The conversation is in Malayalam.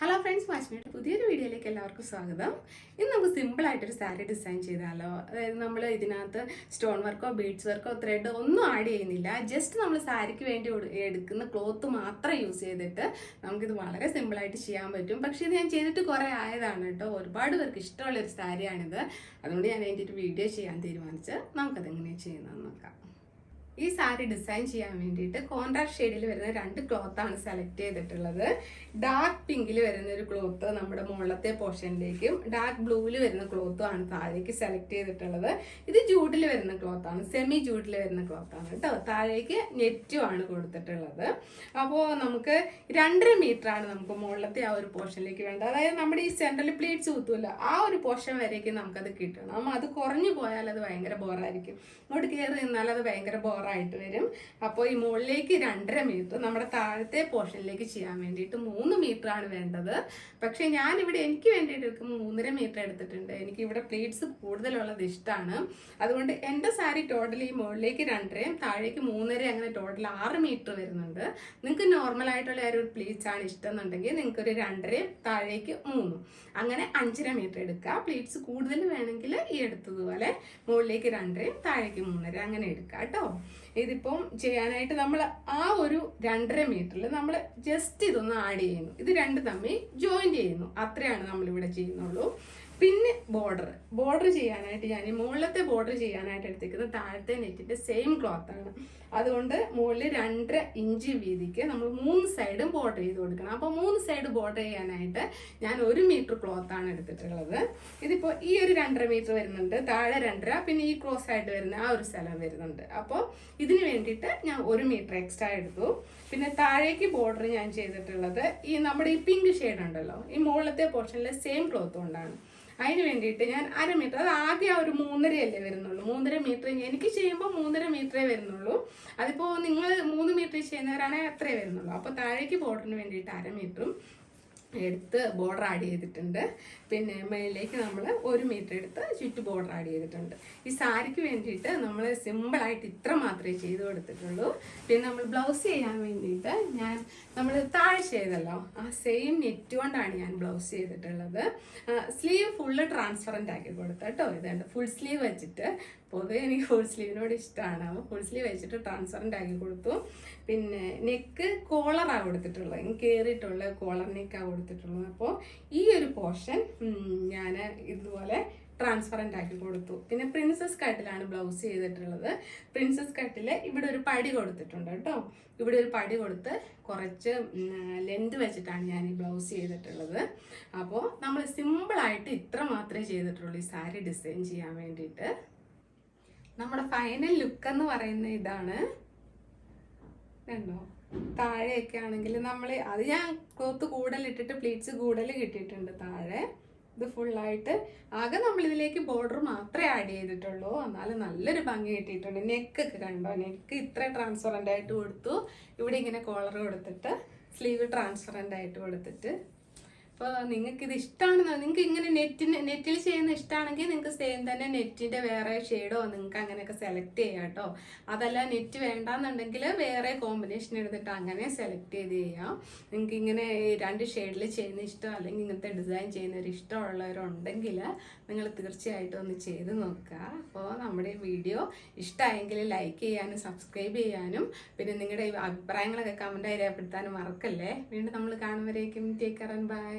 ഹലോ ഫ്രണ്ട്സ്, വാച്ച്മേറ്റ് പുതിയൊരു വീഡിയോയിലേക്ക് എല്ലാവർക്കും സ്വാഗതം. ഇന്ന് നമുക്ക് സിമ്പിളായിട്ടൊരു സാരി ഡിസൈൻ ചെയ്താലോ. അതായത് നമ്മൾ ഇതിനകത്ത് സ്റ്റോൺ വർക്കോ ബീഡ്സ് വർക്കോ ത്രെഡ് ഒന്നും ആഡ് ചെയ്യുന്നില്ല. ജസ്റ്റ് നമ്മൾ സാരിക്ക് വേണ്ടി എടുക്കുന്ന ക്ലോത്ത് മാത്രം യൂസ് ചെയ്തിട്ട് നമുക്കിത് വളരെ സിമ്പിളായിട്ട് ചെയ്യാൻ പറ്റും. പക്ഷേ ഇത് ഞാൻ ചെയ്തിട്ട് കുറേ ആയതാണ് കേട്ടോ. ഒരുപാട് പേർക്ക് ഇഷ്ടമുള്ളൊരു സാരിയാണിത്. അതുകൊണ്ട് ഞാൻ അതിൻ്റെ ഒരു വീഡിയോ ചെയ്യാൻ തീരുമാനിച്ച് നമുക്കതെങ്ങനെയാണ് ചെയ്യുന്നതെന്ന് നോക്കാം. ഈ സാരി ഡിസൈൻ ചെയ്യാൻ വേണ്ടിയിട്ട് കോൺട്രാസ്റ്റ് ഷെയ്ഡിൽ വരുന്ന രണ്ട് ക്ലോത്താണ് സെലക്ട് ചെയ്തിട്ടുള്ളത്. ഡാർക്ക് പിങ്കിൽ വരുന്ന ഒരു ക്ലോത്ത് നമ്മുടെ മുകളിലത്തെ പോർഷനിലേക്കും ഡാർക്ക് ബ്ലൂവിൽ വരുന്ന ക്ലോത്തും ആണ് താഴേക്ക് സെലക്ട് ചെയ്തിട്ടുള്ളത്. ഇത് ജൂഡിൽ വരുന്ന ക്ലോത്താണ്, സെമി ജൂഡിൽ വരുന്ന ക്ലോത്താണ് കേട്ടോ. താഴേക്ക് നെറ്റും ആണ് കൊടുത്തിട്ടുള്ളത്. അപ്പോൾ നമുക്ക് 2.5 മീറ്ററാണ് നമുക്ക് മുകളിലത്തെ ആ ഒരു പോർഷനിലേക്ക് വേണ്ടത്. അതായത് നമ്മുടെ ഈ സെൻട്രൽ പ്ലീറ്റ്സ് കുത്തൂല ആ ഒരു പോർഷൻ വരേക്ക് നമുക്കത് കിട്ടണം. അത് കുറഞ്ഞു പോയാൽ അത് ഭയങ്കര ബോറായിരിക്കും. ഇങ്ങോട്ട് കയറി നിന്നാൽ അത് ഭയങ്കര ബോറായിട്ട് വരും. അപ്പോൾ ഈ മുകളിലേക്ക് 2.5 മീറ്റർ, നമ്മുടെ താഴത്തെ പോർഷനിലേക്ക് ചെയ്യാൻ വേണ്ടിയിട്ട് 3 മീറ്ററാണ് വേണ്ടത്. പക്ഷേ ഞാനിവിടെ എനിക്ക് വേണ്ടിയിട്ട് എടുക്കുമ്പോൾ 3.5 മീറ്റർ എടുത്തിട്ടുണ്ട്. എനിക്ക് ഇവിടെ പ്ലീറ്റ്സ് കൂടുതലുള്ളത് ഇഷ്ടമാണ്. അതുകൊണ്ട് എൻ്റെ സാരി ടോട്ടലി ഈ മുകളിലേക്ക് 2.5 താഴേക്ക് 3.5 അങ്ങനെ ടോട്ടൽ 6 മീറ്റർ വരുന്നുണ്ട്. നിങ്ങൾക്ക് നോർമലായിട്ടുള്ള ഒരു പ്ലീറ്റ്സ് ആണ് ഇഷ്ടം എന്നുണ്ടെങ്കിൽ നിങ്ങൾക്ക് ഒരു 2.5 താഴേക്ക് 3 അങ്ങനെ 5.5 മീറ്റർ എടുക്കുക. പ്ലീറ്റ്സ് കൂടുതൽ വേണമെങ്കിൽ ഈ എടുത്തതുപോലെ മുകളിലേക്ക് 2.5 താഴേക്ക് 3.5 അങ്ങനെ എടുക്കുക കേട്ടോ. ഇതിപ്പം ചെയ്യാനായിട്ട് നമ്മൾ ആ ഒരു 2.5 മീറ്ററിൽ നമ്മൾ ജസ്റ്റ് ഇതൊന്ന് ആഡ് ചെയ്യുന്നു. ഇത് രണ്ടും തമ്മിൽ ജോയിൻ ചെയ്യുന്നു. അത്രയാണ് നമ്മളിവിടെ ചെയ്യുന്നുള്ളൂ. പിന്നെ ബോർഡർ ചെയ്യാനായിട്ട് ഞാൻ ഈ മുകളിലത്തെ ബോർഡർ ചെയ്യാനായിട്ട് എടുത്തിരിക്കുന്നത് താഴത്തെ നെറ്റിന്റെ സെയിം ക്ലോത്ത് ആണ്. അതുകൊണ്ട് മുകളിൽ 2.5 ഇഞ്ച് വീതിക്ക് നമ്മൾ 3 സൈഡും ബോർഡർ ചെയ്ത് കൊടുക്കണം. അപ്പോൾ 3 സൈഡ് ബോർഡർ ചെയ്യാനായിട്ട് ഞാൻ 1 മീറ്റർ ക്ലോത്ത് ആണ് എടുത്തിട്ടുള്ളത്. ഇതിപ്പോൾ ഈ ഒരു 2.5 മീറ്റർ വരുന്നുണ്ട്, താഴെ 2.5, പിന്നെ ഈ ക്രോസ് ആയിട്ട് വരുന്ന ആ ഒരു സ്ഥലം വരുന്നുണ്ട്. അപ്പോൾ ഇതിന് വേണ്ടിയിട്ട് ഞാൻ 1 മീറ്റർ എക്സ്ട്രാ എടുത്തു. പിന്നെ താഴേക്ക് ബോർഡർ ഞാൻ ചെയ്തിട്ടുള്ളത് ഈ നമ്മുടെ ഈ പിങ്ക് ഷെയ്ഡ് ഉണ്ടല്ലോ, ഈ മുകളിലത്തെ പോർഷനിലെ സെയിം ക്ലോത്ത് കൊണ്ടാണ്. അതിന് വേണ്ടിയിട്ട് ഞാൻ 1/2 മീറ്റർ, അത് ആദ്യം ഒരു 3.5 അല്ലേ വരുന്നുള്ളൂ. 3.5 മീറ്റർ എനിക്ക് ചെയ്യുമ്പോൾ 3.5 മീറ്ററേ വരുന്നുള്ളൂ. അതിപ്പോൾ നിങ്ങൾ 3 മീറ്റർ ചെയ്യുന്നവരാണെങ്കിൽ അത്രേ വരുന്നുള്ളൂ. അപ്പോൾ താഴേക്ക് ബോർഡറിന് വേണ്ടിയിട്ട് 1/2 മീറ്ററും എടുത്ത് ബോർഡർ ആഡ് ചെയ്തിട്ടുണ്ട്. പിന്നെ മേളിലേക്ക് നമ്മൾ 1 മീറ്റർ എടുത്ത് ചുറ്റു ബോർഡർ ആഡ് ചെയ്തിട്ടുണ്ട്. ഈ സാരിക്ക് വേണ്ടിയിട്ട് നമ്മൾ സിമ്പിളായിട്ട് ഇത്ര മാത്രമേ ചെയ്ത് കൊടുത്തിട്ടുള്ളൂ. പിന്നെ നമ്മൾ ബ്ലൗസ് ചെയ്യാൻ വേണ്ടിയിട്ട് നമ്മൾ താഴെ ചെയ്തല്ലോ ആ സെയിം നെറ്റ് കൊണ്ടാണ് ഞാൻ ബ്ലൗസ് ചെയ്തിട്ടുള്ളത്. സ്ലീവ് ഫുള്ള് ട്രാൻസ്പെറൻ്റ് ആക്കി കൊടുത്തു കേട്ടോ. ഇതുണ്ട് ഫുൾ സ്ലീവ് വെച്ചിട്ട്, പൊതുവെ എനിക്ക് ഫുൾ സ്ലീവിനോട് ഇഷ്ടമാണ്. അപ്പോൾ ഫുൾ സ്ലീവ് വെച്ചിട്ട് ട്രാൻസ്പെറൻ്റ് ആക്കി കൊടുത്തു. പിന്നെ നെക്ക് കോളറാണ് കൊടുത്തിട്ടുള്ളത്, എനിക്ക് കയറിയിട്ടുള്ള കോളർ നെക്കാണ് കൊടുത്തിട്ടുള്ളത്. അപ്പോൾ ഈ ഒരു പോർഷൻ ഞാൻ ഇതുപോലെ ട്രാൻസ്പെറൻ്റ് ആക്കി കൊടുത്തു. പിന്നെ പ്രിൻസസ് കട്ടിലാണ് ബ്ലൗസ് ചെയ്തിട്ടുള്ളത്. പ്രിൻസസ് കട്ടിൽ ഇവിടെ ഒരു പടി കൊടുത്തിട്ടുണ്ട് കേട്ടോ. ഇവിടെ ഒരു പടി കൊടുത്ത് കുറച്ച് ലെന്ത് വെച്ചിട്ടാണ് ഞാൻ ഈ ബ്ലൗസ് ചെയ്തിട്ടുള്ളത്. അപ്പോൾ നമ്മൾ സിമ്പിളായിട്ട് ഇത്ര മാത്രമേ ചെയ്തിട്ടുള്ളൂ ഈ സാരി ഡിസൈൻ ചെയ്യാൻ വേണ്ടിയിട്ട്. നമ്മുടെ ഫൈനൽ ലുക്ക് എന്ന് പറയുന്ന ഇതാണ് കണ്ടോ. താഴെയൊക്കെ ആണെങ്കിൽ അത് ഞാൻ ക്ലോത്ത് കൂടുതലിട്ടിട്ട് പ്ലീറ്റ്സ് കൂടുതൽ കിട്ടിയിട്ടുണ്ട് താഴെ. ഇത് ഫുള്ളായിട്ട് ആകെ നമ്മളിതിലേക്ക് ബോർഡർ മാത്രമേ ആഡ് ചെയ്തിട്ടുള്ളൂ. എന്നാലും നല്ലൊരു ഭംഗി കിട്ടിയിട്ടുണ്ട്. നെക്കൊക്കെ കണ്ടോ, നെക്ക് ഇത്ര ട്രാൻസ്പെറൻ്റ് ആയിട്ട് കൊടുത്തു. ഇവിടെ ഇങ്ങനെ കോളർ കൊടുത്തിട്ട് സ്ലീവ് ട്രാൻസ്പെറൻ്റ് ആയിട്ട് കൊടുത്തിട്ട്. അപ്പോൾ നിങ്ങൾക്ക് ഇത് ഇഷ്ടമാണെന്നോ, നിങ്ങൾക്ക് ഇങ്ങനെ നെറ്റിൽ ചെയ്യുന്ന ഇഷ്ടമാണെങ്കിൽ നിങ്ങൾക്ക് സെയിം തന്നെ നെറ്റിൻ്റെ വേറെ ഷെയ്ഡോ നിങ്ങൾക്ക് അങ്ങനെയൊക്കെ സെലക്ട് ചെയ്യാം കേട്ടോ. അതല്ല നെറ്റ് വേണ്ടാന്നുണ്ടെങ്കിൽ വേറെ കോമ്പിനേഷൻ എടുത്തിട്ട് അങ്ങനെ സെലക്ട് ചെയ്ത് ചെയ്യാം. നിങ്ങൾക്ക് ഇങ്ങനെ 2 ഷെയ്ഡിൽ ചെയ്യുന്ന ഇഷ്ടം അല്ലെങ്കിൽ ഇങ്ങനത്തെ ഡിസൈൻ ചെയ്യുന്നവർ ഇഷ്ടമുള്ളവരുണ്ടെങ്കിൽ നിങ്ങൾ തീർച്ചയായിട്ടും ഒന്ന് ചെയ്ത് നോക്കുക. അപ്പോൾ നമ്മുടെ വീഡിയോ ഇഷ്ടമായെങ്കിൽ ലൈക്ക് ചെയ്യാനും സബ്സ്ക്രൈബ് ചെയ്യാനും പിന്നെ നിങ്ങളുടെ അഭിപ്രായങ്ങളൊക്കെ കമൻറ്റായി രേഖപ്പെടുത്താനും മറക്കല്ലേ. വീണ്ടും നമ്മൾ കാണുമ്പോഴേക്കും ടേക്ക് കെയർ ആൻഡ് ബൈ.